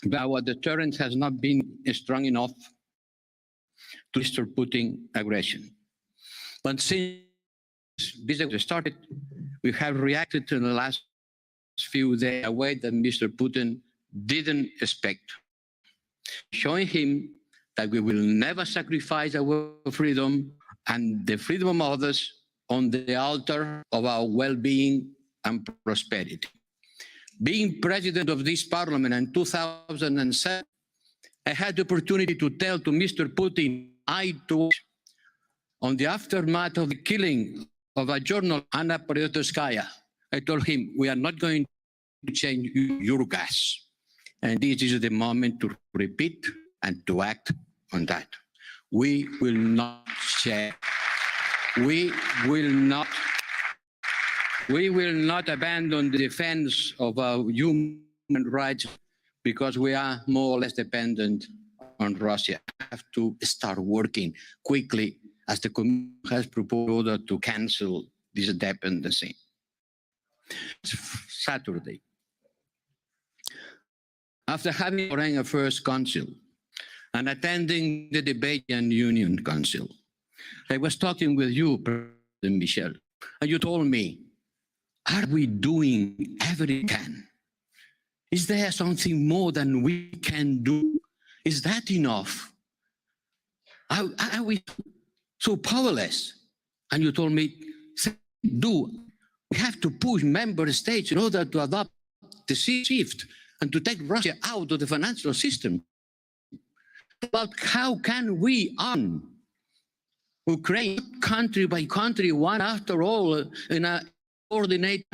But our deterrence has not been strong enough to Mr. Putin aggression. But since this started, we have reacted in the last few days in a way that Mr. Putin didn't expect, showing him that we will never sacrifice our freedom and the freedom of others on the altar of our well-being and prosperity. Being president of this parliament in 2007, I had the opportunity to tell to Mr. Putin, on the aftermath of the killing of a journalist, Anna Politkovskaya. I told him, we are not going to change your gas. And this is the moment to repeat and to act on that. We will not share. We will not abandon the defense of our human rights because we are more or less dependent on Russia. We have to start working quickly as the Commission has proposed to cancel this dependency. Saturday, after having Foreign Affairs Council and attending the Debate and Union Council, I was talking with you, President Michel, and you told me, are we doing everything we can? Is there something more than we can do? Is that enough? Are we so powerless? And you told me, we have to push member states in order to adopt the shift and to take Russia out of the financial system. But how can we arm Ukraine country by country, one after all, in a coordinated?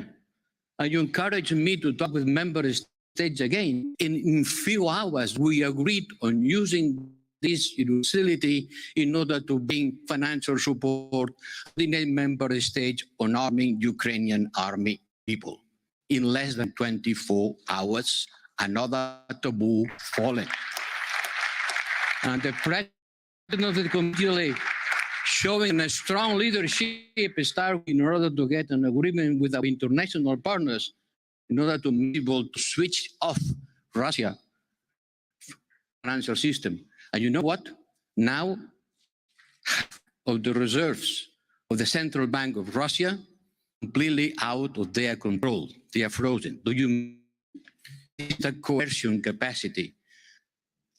And you encouraged me to talk with member states again. In few hours, we agreed on using this facility in order to bring financial support to the member states on arming Ukrainian army people. In less than 24 hours, another taboo fallen. And the president of the committee showing a strong leadership start in order to get an agreement with our international partners in order to be able to switch off Russia financial system. And you know what? Now, half of the reserves of the Central Bank of Russia completely out of their control. They are frozen. Do you it's a coercion capacity?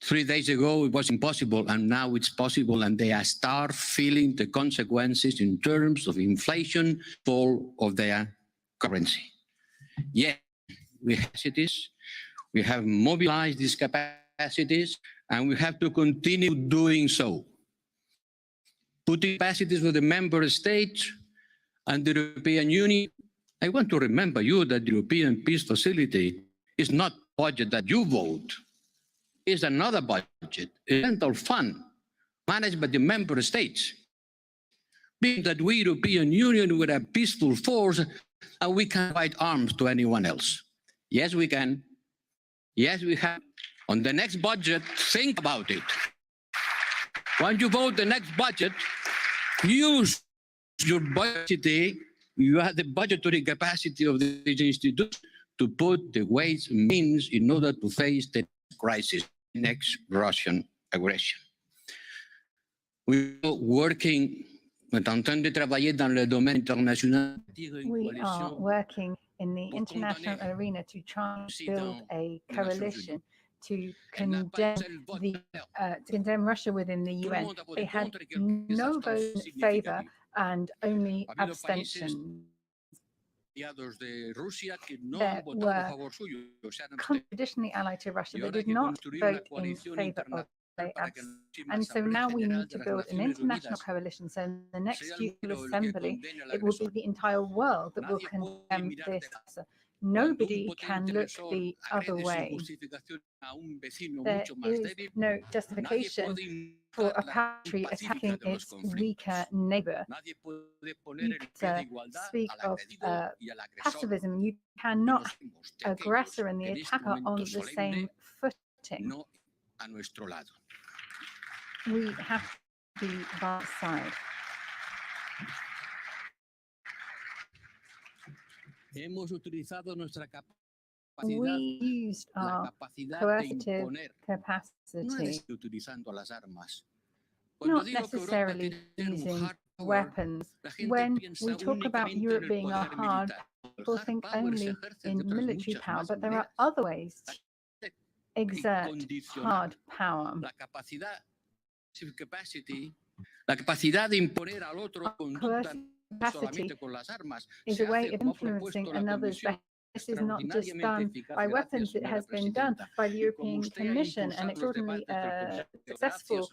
3 days ago, it was impossible, and now it's possible, and they are start feeling the consequences in terms of inflation, fall of their currency. Yes, we have cities, we have mobilized these capacities, and we have to continue doing so. Putting capacities with the member states and the European Union. I want to remember you that the European Peace Facility is not a budget that you vote. It's another budget, a central fund managed by the member states. Being that we, European Union, we're a peaceful force and we can provide arms to anyone else. Yes, we can. Yes, we have. On the next budget, think about it. Once you vote the next budget, use your budget. You have the budgetary capacity of this institute to put the ways and means in order to face the crisis, next Russian aggression. We are working in the international arena to try and build a coalition to condemn Russia within the UN. They had no vote in favor and only abstention. That were traditionally allied to Russia. They did not vote in favor of and so now we need to build an international coalition. So in the next General Assembly, it will be the entire world that will condemn this. Nobody can look the other way. There is no justification for a country attacking its weaker neighbor. You could speak of pacifism. You cannot aggressor and the attacker on the same footing. We have to be by our side. we used our coercitive capacity, not necessarily using weapons. When we talk about Europe being a hard, people think only in military power, but there are other ways to exert hard power. La capacidad de imponer al otro conducta solamente con las armas is a way of influencing another's behavior. This is not just done by weapons, it has been done by the European Commission, and extraordinarily successful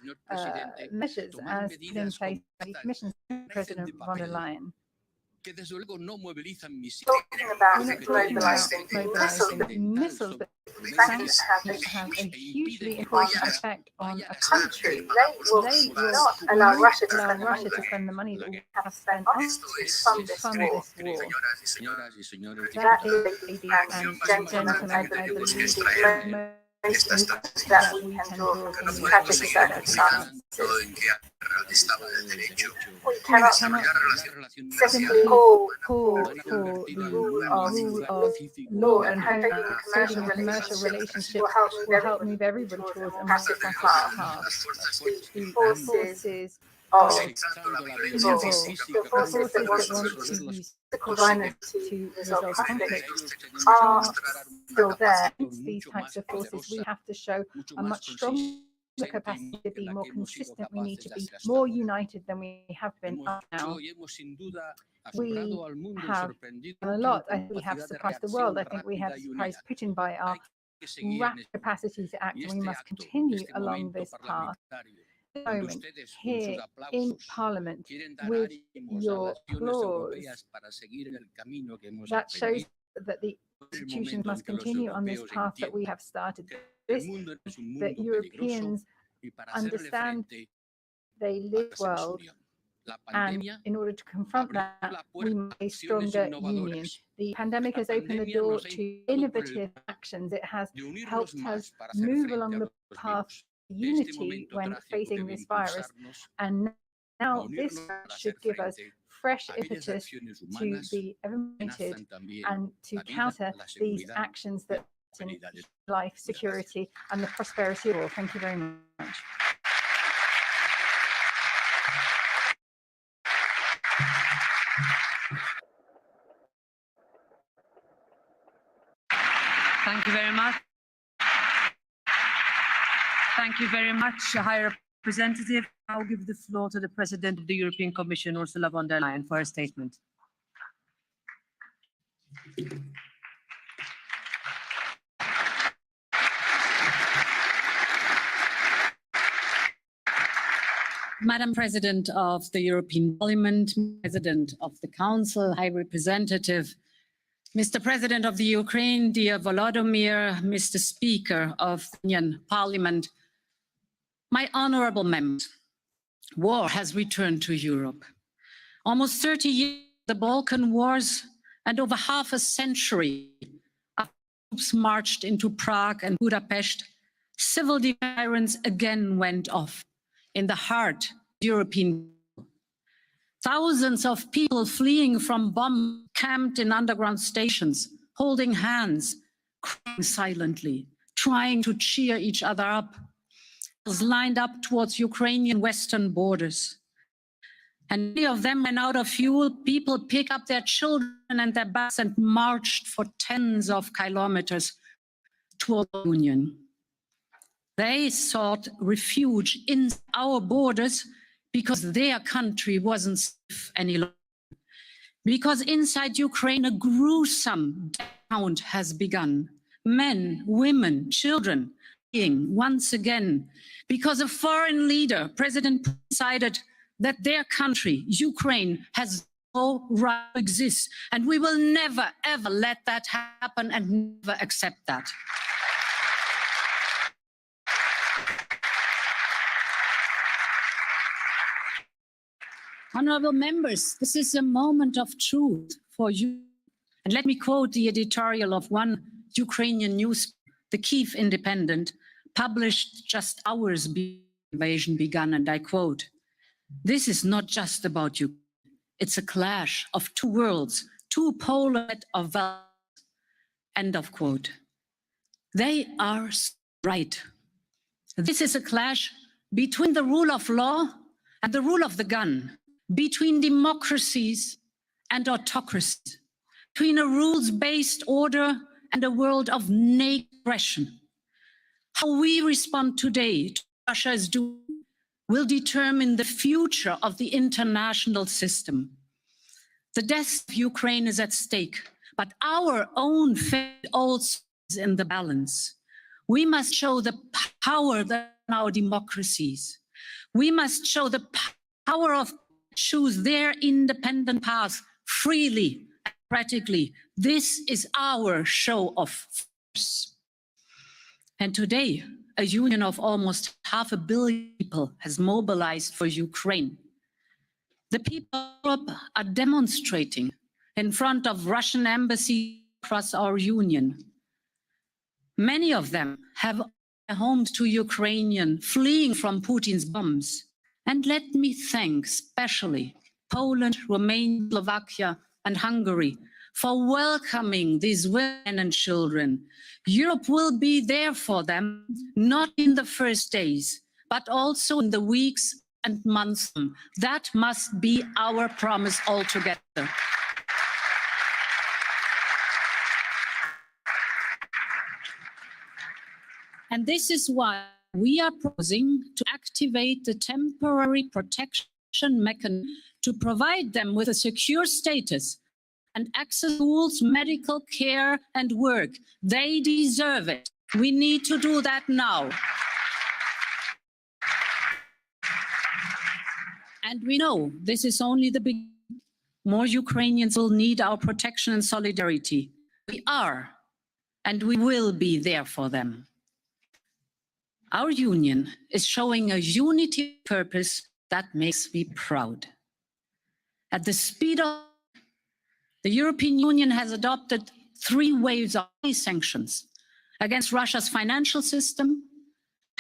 measures as put in place by the Commission President von der Leyen. Talking about mobilizing missiles, but sanctions have a hugely important effect on a country. They will not allow Russia to spend the money that we have spent spent on to fund this war. That is, ladies and gentlemen, I believe the that we can draw from the tragic circumstances. We cannot simply call for the rule of law and hoping commercial relationships will help move everybody towards a more path. The forces of evil, the forces that want to use physical violence to resolve conflict are still there. Against these types of forces, we have to show a much stronger capacity to be more consistent. We need to be more united than we have been up now. We have done a lot. I think we have surprised the world. I think we have surprised Putin by our rapid capacity to act, and we must continue along this path. Moment here in Parliament with your applause, that shows that the institutions must continue on this path that we have started. That Europeans understand they live world, and in order to confront that, we need a stronger union. The pandemic has opened the door to innovative actions. It has helped us move along the path unity when facing this virus, and now this should give us fresh impetus to be implemented and to counter these actions that threaten life, security and the prosperity of all. Thank you very much. Thank you very much. Thank you very much, High Representative. I'll give the floor to the President of the European Commission, Ursula von der Leyen, for her statement. Madam President of the European Parliament, President of the Council, High Representative, Mr. President of the Ukraine, dear Volodymyr, Mr. Speaker of the Union Parliament, my honourable members, war has returned to Europe. Almost 30 years, the Balkan Wars, and over half a century after troops marched into Prague and Budapest, civil deterrence again went off in the heart of European. Thousands of people fleeing from bombs camped in underground stations, holding hands, crying silently, trying to cheer each other up, lined up towards Ukrainian western borders. And many of them ran out of fuel. People picked up their children and their bags and marched for tens of kilometers toward the Union. They sought refuge in our borders because their country wasn't safe any longer. Because inside Ukraine, a gruesome death count has begun. Men, women, children, dying once again because a foreign leader, President Putin, decided that their country, Ukraine, has no right to exist. And we will never, ever let that happen and never accept that. Honourable members, this is a moment of truth for you. And let me quote the editorial of one Ukrainian news, the Kyiv Independent, published just hours before the invasion began, and I quote, "This is not just about you. It's a clash of two worlds, two polar of values. End of quote. They are right. This is a clash between the rule of law and the rule of the gun, between democracies and autocracies, between a rules-based order and a world of naked aggression. How we respond today to what Russia is doing will determine the future of the international system. The death of Ukraine is at stake, but our own fate also is in the balance. We must show the power that in our democracies. We must show the power of choose their independent path freely and practically. This is our show of force. And today, a union of almost 500 million people has mobilized for Ukraine. The people of Europe are demonstrating in front of Russian embassies across our union. Many of them have homes to Ukrainians fleeing from Putin's bombs. And let me thank especially Poland, Romania, Slovakia, and Hungary for welcoming these women and children. Europe will be there for them, not in the first days, but also in the weeks and months. That must be our promise altogether. And this is why we are proposing to activate the temporary protection mechanism to provide them with a secure status and access to schools, medical care and work. They deserve it. We need to do that now. And we know this is only the beginning. More Ukrainians will need our protection and solidarity. We are, and we will be there for them. Our union is showing a unity purpose that makes me proud. At the speed of the European Union has adopted 3 waves of sanctions against Russia's financial system,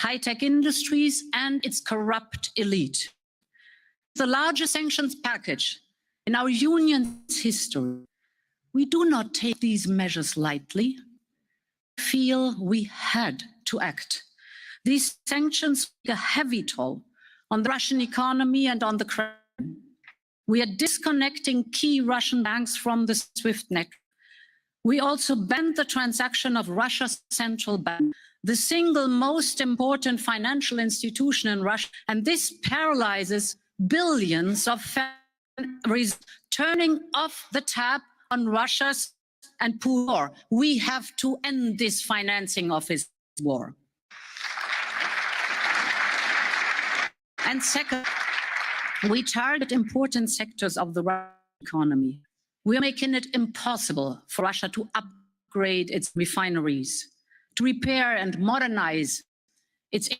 high-tech industries, and its corrupt elite. The largest sanctions package in our union's history. We do not take these measures lightly. We feel we had to act. These sanctions take a heavy toll on the Russian economy and on the Kremlin. We are disconnecting key Russian banks from the SWIFT network. We also banned the transaction of Russia's central bank, the single most important financial institution in Russia, and this paralyzes billions of families, turning off the tap on Russia's and Putin's war. We have to end this financing of his war. And second, we target important sectors of the Russian economy. We are making it impossible for Russia to upgrade its refineries, to repair and modernize its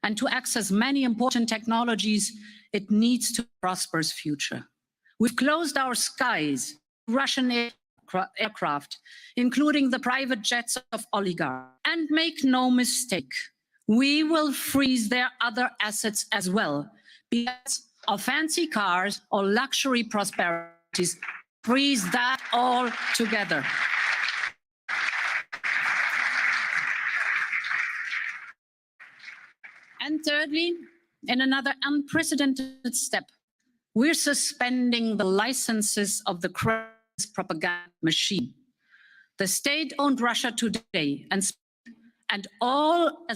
and to access many important technologies it needs to prosper its future. We've closed our skies to Russian aircraft, including the private jets of oligarchs. And make no mistake, we will freeze their other assets as well, be it of fancy cars or luxury prosperities. Freeze that all together. And thirdly, in another unprecedented step, we're suspending the licenses of the Kremlin's propaganda machine. The state-owned Russia Today and all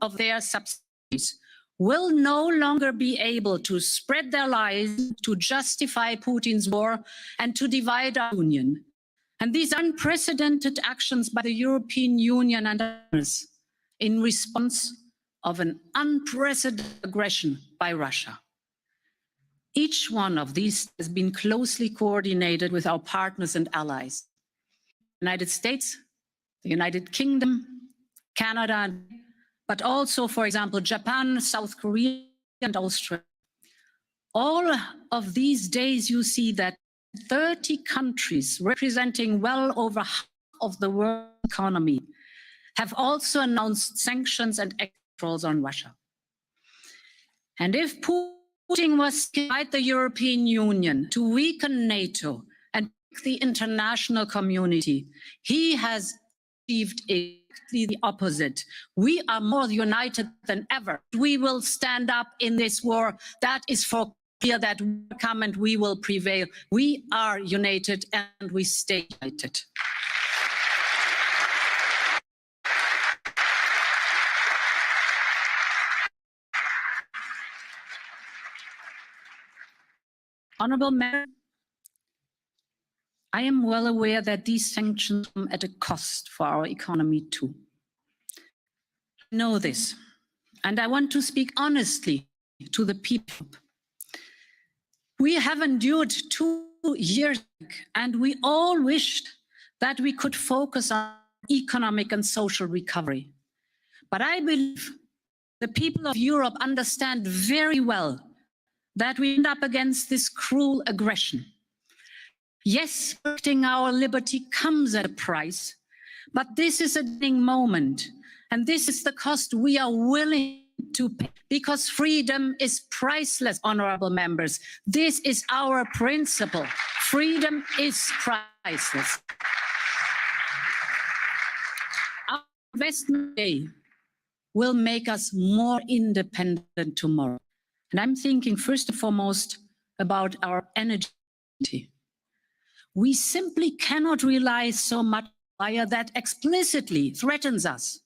of their subsidiaries will no longer be able to spread their lies, to justify Putin's war, and to divide our union. And these unprecedented actions by the European Union and others in response of an unprecedented aggression by Russia. Each one of these has been closely coordinated with our partners and allies. The United States, the United Kingdom, Canada, but also, for example, Japan, South Korea, and Australia. All of these days, you see that 30 countries representing well over half of the world economy have also announced sanctions and controls on Russia. And if Putin was to invite the European Union to weaken NATO and the international community. He has achieved exactly the opposite. We are more united than ever. We will stand up in this war. That is for clear that we come and we will prevail. We are united and we stay united. Honourable Member, I am well aware that these sanctions come at a cost for our economy too. I know this, and I want to speak honestly to the people. We have endured 2 years, and we all wished that we could focus on economic and social recovery. But I believe the people of Europe understand very well that we end up against this cruel aggression. Yes, protecting our liberty comes at a price, but this is a winning moment, and this is the cost we are willing to pay, because freedom is priceless, honourable members. This is our principle. Freedom is priceless. Our investment day will make us more independent tomorrow. And I'm thinking first and foremost about our energy. We simply cannot rely so much on fire that explicitly threatens us.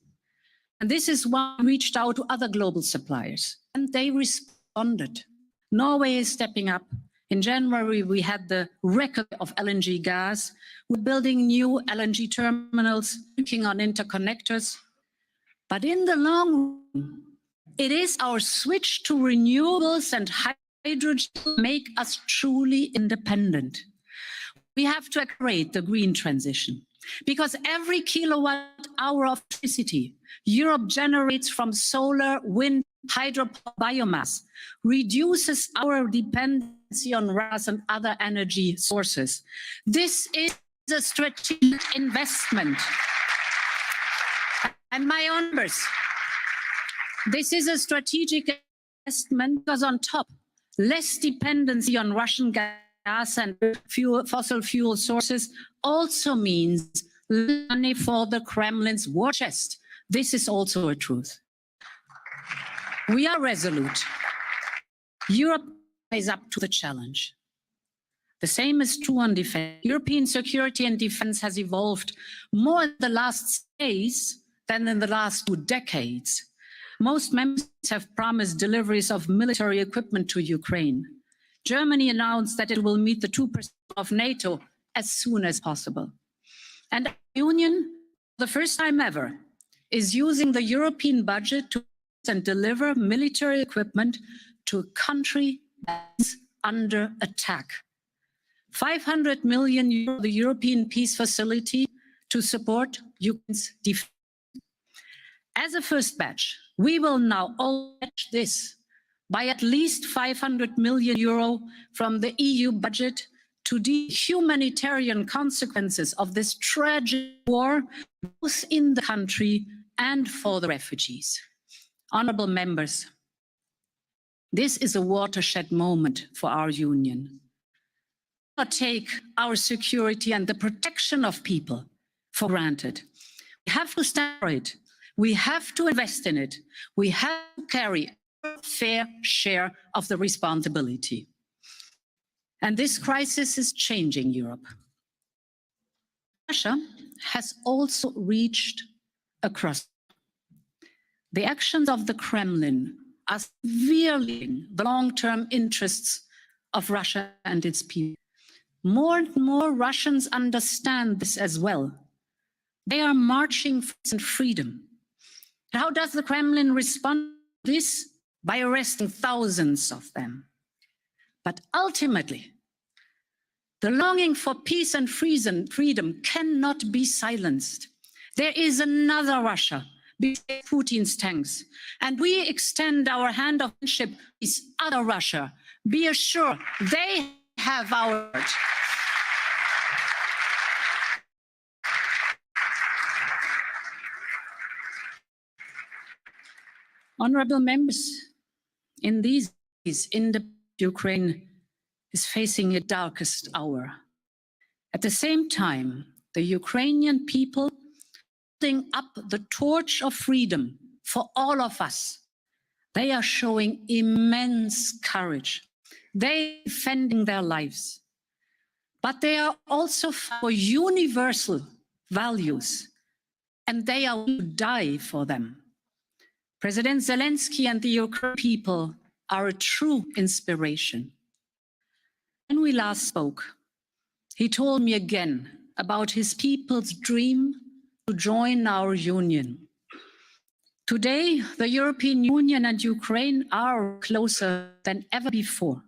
And this is why we reached out to other global suppliers, and they responded. Norway is stepping up. In January, we had the record of LNG gas. We're building new LNG terminals, working on interconnectors. But in the long run, it is our switch to renewables and hydrogen that make us truly independent. We have to accelerate the green transition, because every kilowatt hour of electricity Europe generates from solar, wind, hydro, biomass reduces our dependency on Russian and other energy sources. This is a strategic investment. And my members, this is a strategic investment because on top, less dependency on Russian gas and fossil fuel sources also means money for the Kremlin's war chest. This is also a truth. We are resolute. Europe is up to the challenge. The same is true on defense. European security and defense has evolved more in the last days than in the last 2 decades. Most members have promised deliveries of military equipment to Ukraine. Germany announced that it will meet the 2% of NATO as soon as possible. And the Union, for the first time ever, is using the European budget to and deliver military equipment to a country that's under attack. 500 million euro, the European Peace Facility, to support Ukraine's defense. As a first batch, we will now all match this by at least 500 million euro from the EU budget to the humanitarian consequences of this tragic war, both in the country and for the refugees. Honourable members, this is a watershed moment for our Union. We cannot take our security and the protection of people for granted. We have to stand for it. We have to invest in it. We have to carry a fair share of the responsibility. And this crisis is changing Europe. Russia has also reached across. The actions of the Kremlin are severely the long-term interests of Russia and its people. More and more Russians understand this as well. They are marching for freedom. How does the Kremlin respond to this? By arresting thousands of them. But ultimately, the longing for peace and freedom cannot be silenced. There is another Russia beside Putin's tanks, and we extend our hand of friendship to this other Russia. Be assured, they have our word. Honourable members, in these days, Ukraine is facing its darkest hour. At the same time, the Ukrainian people holding up the torch of freedom for all of us. They are showing immense courage. They are defending their lives. But they are also for universal values, and they are willing to die for them. President Zelensky and the Ukrainian people are a true inspiration. When we last spoke, he told me again about his people's dream to join our union. Today, the European Union and Ukraine are closer than ever before.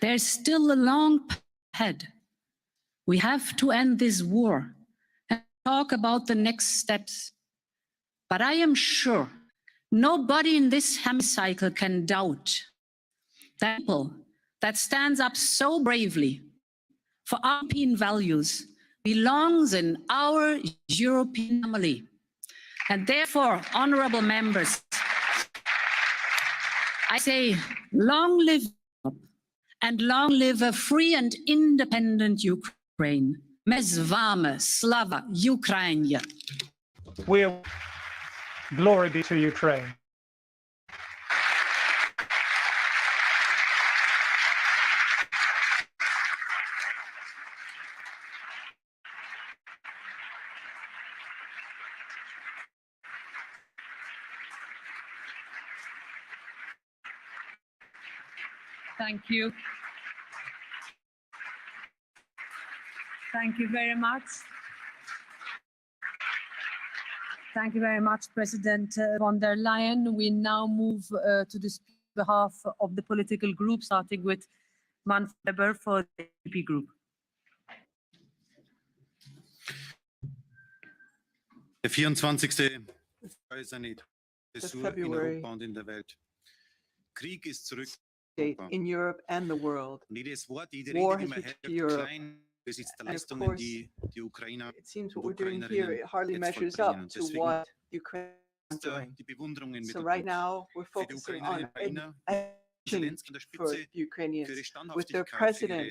There's still a long path ahead. We have to end this war and talk about the next steps. But I am sure nobody in this hemicycle can doubt that people that stands up so bravely for European values belongs in our European family. And therefore, honorable members, I say, long live Europe and long live a free and independent Ukraine. Mes vame, slava Ukraine. Glory be to Ukraine. Thank you. Thank you very much. Thank you very much, President von der Leyen. We now move to the behalf of the political group, starting with Manfred Weber for the EPP Group. Der 24. ist eine Zäsur in Europa und in der Welt. Krieg ist zurück in Europe and the world. Und jedes Wort, jede War Rede, die has man reached hört, Europe. klein angesichts der And of Leistungen, course, die Ukrainer It seems what und we're doing here, Ukrainerinnen it hardly jetzt measures vollbringen. up to Deswegen what Ukraine is ist doing. die Bewunderung im So right Mittelpunkt. now, we're Für die focusing on Ukrainerinnen und Ukrainer, education Zelensky an der for Spitze, the Ukrainians, für ihre with their Standhaftigkeit, für ihre president,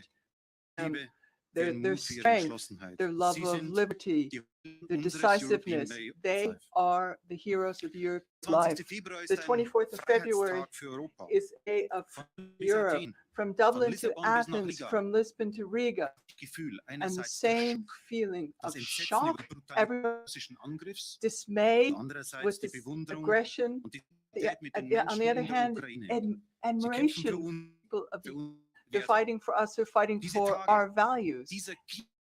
Liebe, für their ihren their Mut, für ihre strength, Entschlossenheit. their love Sie of sind liberty, die their unseres European decisiveness. Way of They Life. are the heroes of Europe's 20. life. Februar ist The ein 24th of February Freiheitstag für Europa. is a day of Von Europe, Athen, from Dublin to Lissabon bis nach Athens, Riga. from Lisbon to Riga, Gefühl and the einerseits same feeling das of Entsetzen shock, über Brutalität everyone russischen Angriffs, dismay und andererseits with die this Bewunderung aggression, und die the- Solidarität mit den on the Menschen other in der hand, Ukraine. Sie kämpfen für admiration uns, people of für uns. they're fighting for us, they're fighting Diese for Tage, our values. Dieser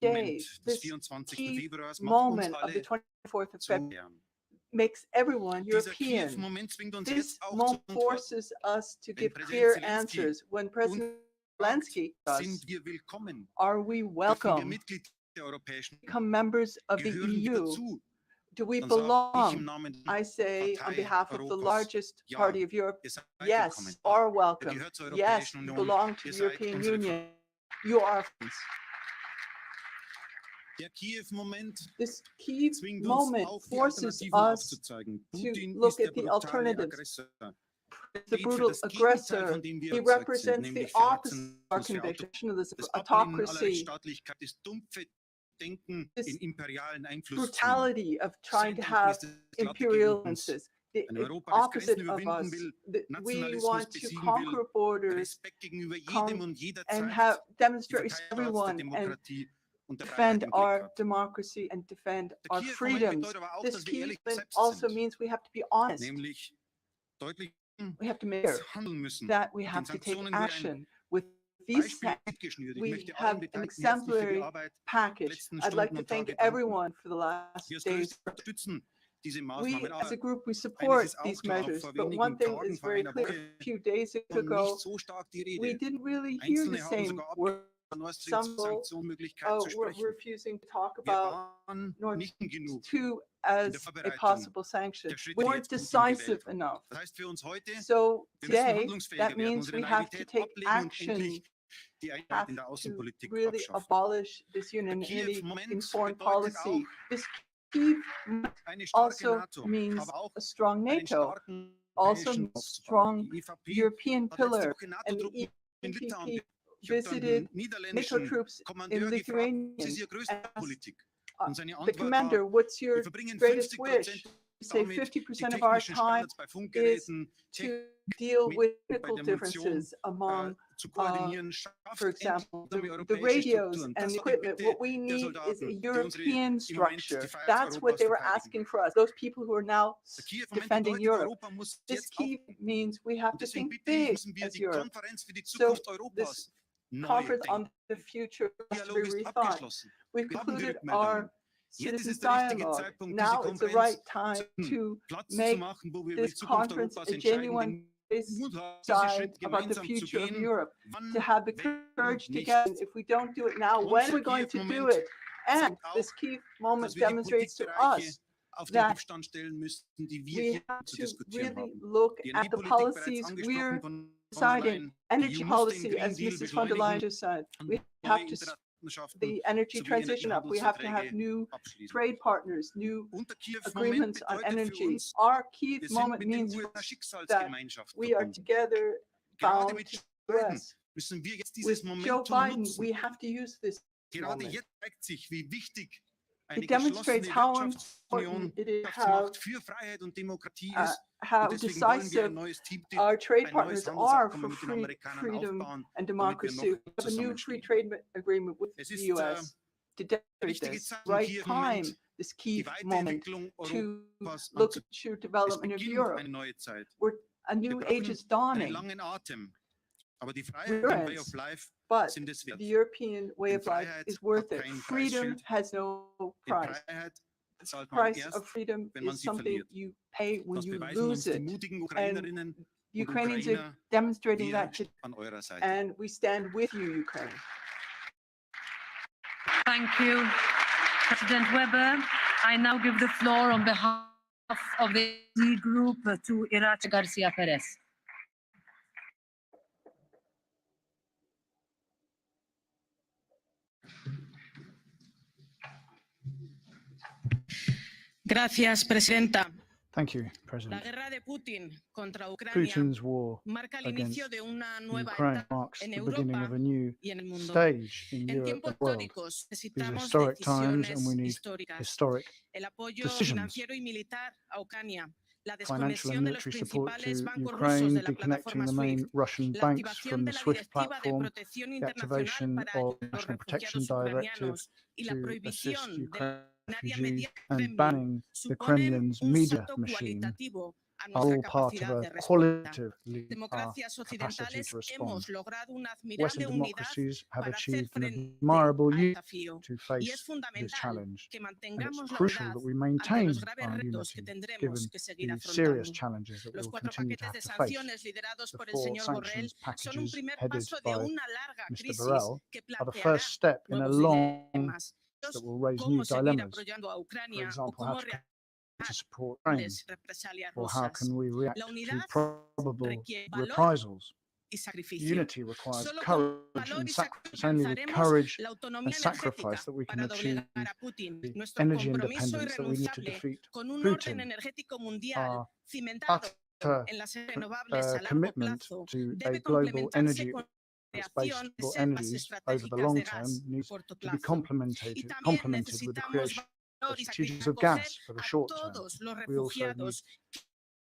Moment Days, des this 24. key Februars macht uns moment of the alle 24th of zu February Ehren. makes everyone Dieser European. Kiew-Moment zwingt uns This jetzt auch zur moment Antwort. forces us to Wenn give Präsident clear Zelensky answers. When President Zelensky does, Sind wir willkommen? are we Dürfen wir welcome? Mitglied der Europäischen Become members of the gehören wir EU? dazu? Do we Dann sage ich im belong? Namen I say on Partei behalf of the Europas, largest ja, party of Europe, ihr seid yes, willkommen. are Ihr welcome. gehört zur Yes, Europäischen you Union. belong to Ihr the seid European unsere Union. You are friends. Der Kiew-Moment This key zwingt uns moment auch, die forces Alternativen us aufzuzeigen. to Putin look ist der at the brutale alternatives. Aggressor. The Steht für brutal das Gegenteil, aggressor, von dem wir he überzeugt sind, represents the nämlich opposite of our Verletzens- für conviction of this Das Ablehnen aller autocracy, Rechtsstaatlichkeit, das dumpfe Denken This in imperialen Einfluss. brutality of trying to Sein have Denken ist das glatte imperial gegen uns. influences. The Ein it's Europa, das opposite Grenzen of überwinden us. will, We Nationalismus want to besiegen conquer will, borders Respekt gegenüber con- jedem und jederzeit, and have die demonstrate Verteidigung der everyone and Demokratie und der Freiheit defend im Blick our hat. democracy and defend Der our Kiew-Moment freedoms. bedeutet aber auch, This dass wir key ehrlich moment selbst also sind, means we have to be honest. nämlich deutlich We have to make sure handeln müssen. that we Mit have den to take Sanktionen wurde ein action. With these Beispiel mitgeschnürt. Ich we möchte have allen an Beteiligten herzlich für exemplary die Arbeit package. letzten I'd like Stunden to und thank Tage danken. everyone for the last Wir als days. Größte unterstützen diese We, Maßnahmen, as a aber group, we eines support ist auch these klar, measures, vor but one wenigen thing Tagen, is vor very einer clear. Woche, A few days von ago, nicht so stark die we Rede. didn't really hear the Einzelne haben same sogar word. Nord Stream Some will, Sanktionsmöglichkeit zu we're sprechen. refusing to talk Wir about waren Nord nicht genug. 2 in as der a Vorbereitung possible sanction. der Schritte, We die weren't jetzt Putin decisive gewählt hat. enough. Das heißt für uns heute, So wir müssen today, handlungsfähiger that werden, means unsere we have to Naivität take ablegen und action, endlich die Einheit have in der to Außenpolitik really abschaffen. abolish this union Der in Kiew-Moment foreign bedeutet policy. auch This key eine starke also NATO, means aber auch a strong einen NATO, starken also europäischen means aufzubauen. strong Die EVP European hat letzte pillar, Woche and the NATO-Truppen in Litauen EPP visited NATO troops in Lithuania and asked the commander, what's your greatest wish? Say 50% of our time is to deal with technical differences among, for example, the radios and the equipment. What we need is a European structure. That's what they were asking for us, those people who are now defending Europe. This key means we have to think big as Europe. So this conference on the future has to be rethought. We've concluded our citizens dialogue. Now is the right time to make this conference a genuine side about the future of Europe, to have the courage to get it. If we don't do it now, when are we going to do it? And this key moment demonstrates to us that we have to really look at the policies we're deciding. Energy policy, as Mrs. von der Leyen just said, we have to the energy transition up. We have to have new trade partners, new agreements on energy. Our key moment means that we are together bound to the US. With Joe Biden, we have to use this moment. It demonstrates how important it is, how decisive our trade partners are for freedom and democracy. We have a new free trade agreement with the US to demonstrate this. Right time, this key moment to look at the development of Europe. A new age is dawning. But the European way of life is worth it. Freedom has no price. The price of freedom is something you pay when you lose it. And Ukrainians are demonstrating that today. And we stand with you, Ukraine. Thank you, President Weber. I now give the floor on behalf of the D group to Irache Garcia Perez. Gracias, Presidenta. Thank you, La President. guerra de Putin contra Ucrania Putin's war marca el against inicio de una nueva Ukraine etapa marks en the beginning of Europa a new y en el mundo. stage in En Europe tiempos and the world. históricos These necesitamos historic times, and decisiones we need históricas. historic El apoyo decisions. financiero y militar a Ucrania, la financial desconexión and de los military support principales to bancos rusos Ukraine, de la deconnecting plataforma the main SWIFT, Russian la banks activación from de the la SWIFT Directiva de platform, Protección the Internacional activation para of los National Protection refugiados Directive ucranianos y la to assist prohibición de Ukraine la refugees, media and Kremlin banning the suponen Kremlin's un media salto machine cualitativo a are nuestra all part of capacidad a de respuesta. qualitatively Democracias capacity occidentales to respond. hemos logrado una admirable Western unidad democracies have para hacer achieved an frente admirable al unity desafío to y face es this fundamental challenge. que And it's mantengamos la crucial unidad that we ante maintain los graves our retos que unity, tendremos given que seguir the serious afrontando. challenges that we Los will cuatro continue to paquetes have de to face. sanciones liderados The por el 4 señor Borrell sanctions son un packages primer headed paso de by una larga Mr. crisis Borrell que are the planteará first step in a nuevos long dilemas. that will raise new Cómo seguir dilemmas. apoyando a For Ucrania o example, how cómo to support Ukraine, reales represalias or how rusas. can we react La to unidad probable requiere valor reprisals. y sacrificio. Unity requires Solo con courage valor and y sacrifice. It's only with alcanzaremos courage la autonomía and sacrifice energética that we can para achieve doblegar a Putin. the Nuestro energy compromiso independence that we need to irrenunciable defeat con un orden Putin. energético mundial Our cimentado utter en las renovables a largo commitment plazo to a debe global complementarse energy con la that's creación based de on reservas energies over the estratégicas long de term gas a needs corto to be plazo. Y complemented también with the necesitamos creation of valor y strategies sacrificio of acoger gas for the a short term. todos los We also need refugiados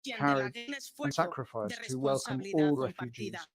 quien de la courage gran and esfuerzo de sacrifice to welcome responsabilidad all compartida. refugees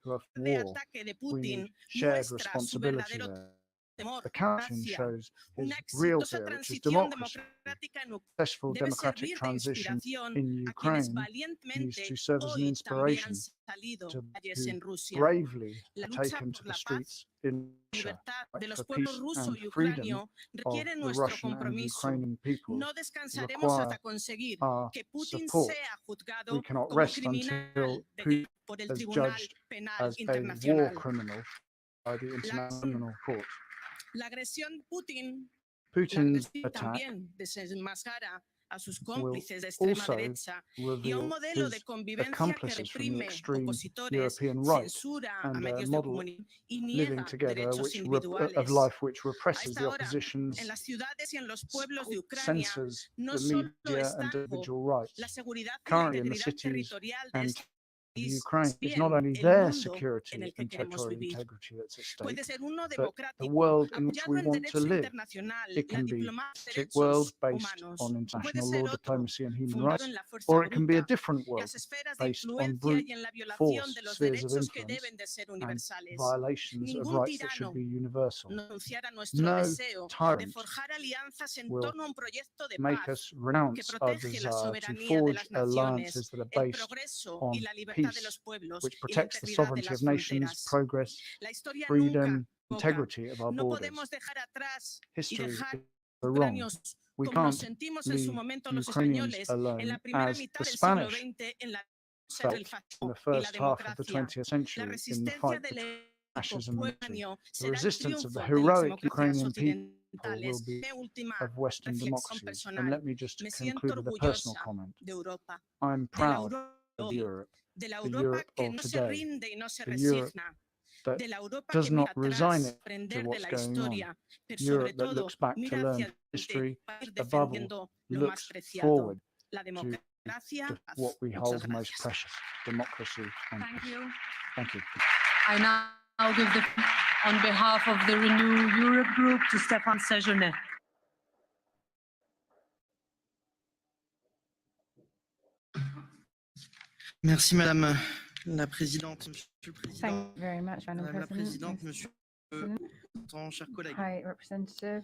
who are De war. ataque de We Putin need shared muestra su responsibility verdadero there. temor The country hacia shows his una real exitosa fear, which is transición democracy. democrática en Ucrania. Successful Debe democratic servir de transition inspiración in a quienes Ukraine needs valientemente to serve as an hoy también inspiration han salido to a calles en Rusia. bravely La are lucha taken to por the la paz streets in y Russia libertad de fight los for pueblos peace ruso and y freedom ucranio of requiere the nuestro Russian and compromiso. Ukrainian people. No descansaremos require hasta conseguir our que Putin support. sea We juzgado cannot como rest criminal until de Putin guerra por el is Tribunal judged Penal as a war Internacional. criminal by the International Criminal Court. La agresión de Putin, la Putin's agresión attack también desenmascara a sus will cómplices de extrema also derecha y a reveal un modelo de his convivencia que accomplices from the reprime extreme opositores, European right censura a and a medios de model comunicación y living niega together derechos of individuales. life which A represses the esta hora, opposition's en las ciudades y en los pueblos de Ucrania, censors no the solo media está and individual rights. la seguridad y la Currently in the integridad cities territorial and de of país Ukraine is bien, not only el their mundo security en el que and queremos territorial vivir. integrity that's at stake, Puede ser uno but the democrático, world in which apoyado we en want to derecho live. internacional, It la can be diplomacia a de world derechos based humanos, on o puede international ser law, otro, diplomacy and human fundado rights, en la fuerza or it can be a bruta, different las world esferas de based on influencia brute y en la violación force, de los spheres of derechos que influence deben de ser and universales. violations of Ningún rights that should tirano be universal. no renunciará a nuestro No deseo de tyrant forjar alianzas en will torno a un proyecto de make paz us que renounce our protege la desire to soberanía de forge las naciones, alliances that are el based progreso y on la libertad de los peace, pueblos which y la protects the integridad de sovereignty las of nations, fronteras. progress, La historia freedom, nunca equivoca. integrity of our No borders. podemos dejar atrás y History is dejar wrong. ucranianos We como nos can't sentimos en su leave momento los Ukrainians españoles en alone la primera as mitad the del siglo Spanish XX en la lucha felt del in fascismo the y la first half of the democracia. 20th century La in the resistencia fight del between heroico fascism and pueblo democracy. ucraniano The será el resistance of the triunfo de las heroic democracias Ukrainian people will occidentales. be Mi última of Western reflexión democracies. And personal. let me just Me conclude siento with a personal orgullosa comment. de Europa, I'm de la proud Europa of hoy, Europe, de la the Europa Europe que of no se today, rinde y no se the Europe resigna, that de la Europa does que mira not resign atrás, it to aprender de what's la going on. historia, pero sobre Europe that todo looks back to mira learn hacia adelante history, para ir above all, defendiendo lo más looks preciado, forward la to democracia. what we Muchas hold most gracias. precious, democracy and Thank peace. you. Thank you. I now give the, on behalf of the Renew Europe Group, to Stéphane Séjourné. Merci Madame la Présidente, Monsieur le Thank Président, you very much, Madam Madame la President. Présidente, Monsieur President, le chers collègues. High Representative,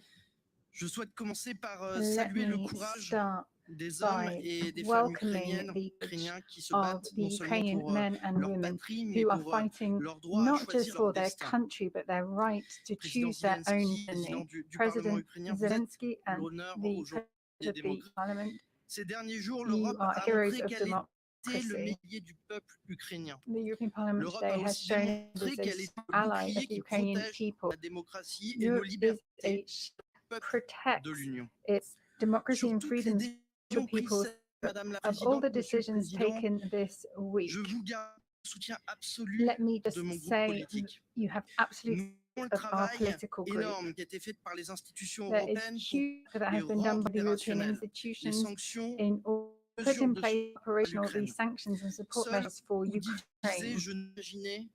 Je souhaite commencer par let saluer le me courage start des hommes by et des femmes welcoming the ukrainiens qui se of battent the non seulement Ukrainian pour men and leur women patrie, mais who are pour fighting leur droit à not just choisir for leur their destin. country, but their right to Président choose their own Zelensky, président destiny. du Parlement President ukrainien, vous êtes Zelensky and l'honneur the aujourd'hui President des of the démocrates. Parliament, Ces derniers jours, you l'Europe are a heroes montré of qu'elle était le democracy. métier du peuple ukrainien. The European Parliament L'Europe today a has aussi shown démontré it qu'elle is est an le ally bouclier of the qui Ukrainian protège people. la démocratie et nos Europe is libertés, a peuple protects de l'Union. its democracy Sur and toutes les freedom of décisions the people. prises, Madame la Of all the Présidente, Monsieur le decisions Président, taken this week, je vous garde le soutien absolu let me de just mon groupe say politique. you have absolute Nous avons le of our travail political group. énorme qui a été fait par les institutions There is européennes pour huge that les has been done rendre by the European opérationnelles. Les institutions sanctions, in order to put mesures in de place soutien à operational l'Ukraine. these sanctions and support Seul measures for ou divisé, Ukraine. je n'imaginais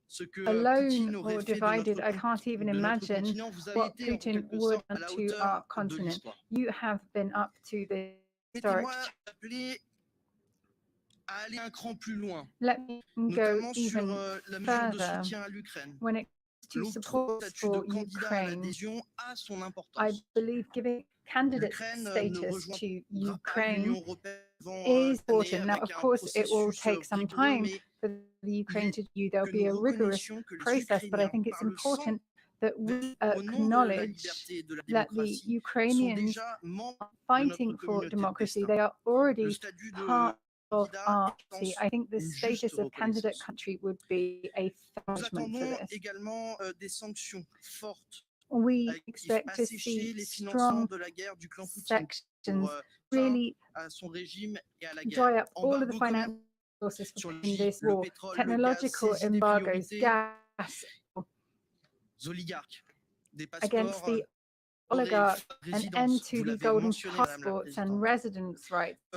ce que Alone Poutine aurait or fait de divided, notre, I can't even de notre imagine continent. Vous avez what été en Putin quelque would sorte à do la to hauteur our de continent. l'histoire. You have been up to the historic. Permettez-moi d'appeler à aller un cran plus loin, Let me go notamment sur even la mesure de further soutien à l'Ukraine. when it comes to L'autre support statut de for candidat à Ukraine. l'adhésion a son I importance. believe giving candidate L'Ukraine ne status rejoindra to pas l'Union Ukraine européenne avant is l'année important. Now, avec of un course, it will processus take some rigoureux, time mais for the Ukraine to do. There'll que be a nous rigorous reconnaissions que les process, but I Ukrainiens, think it's par le sang important that we versé au nom de la acknowledge liberté et de la that the démocratie, sont Ukrainians déjà membres are de notre fighting for communauté de democracy. destin. They are Le already statut de part of candidat our est, je policy. pense, I think the une juste status of candidate reconnaissance. country would be a Nous acknowledgement for attendons this. également des sanctions fortes We qui expect to assécher see les financements strong de la guerre du clan Poutine sections pour fin really à son régime et à la dry guerre. up all of the Embargo financial sources sur in l'Égypte, this le war, pétrole, le gaz, technological saisie des embargoes, priorités gas oligarques, des against passeports the oligarchs, an end résidence. to Vous the l'avez golden mentionné, Madame la passports and Présidente. residence rights.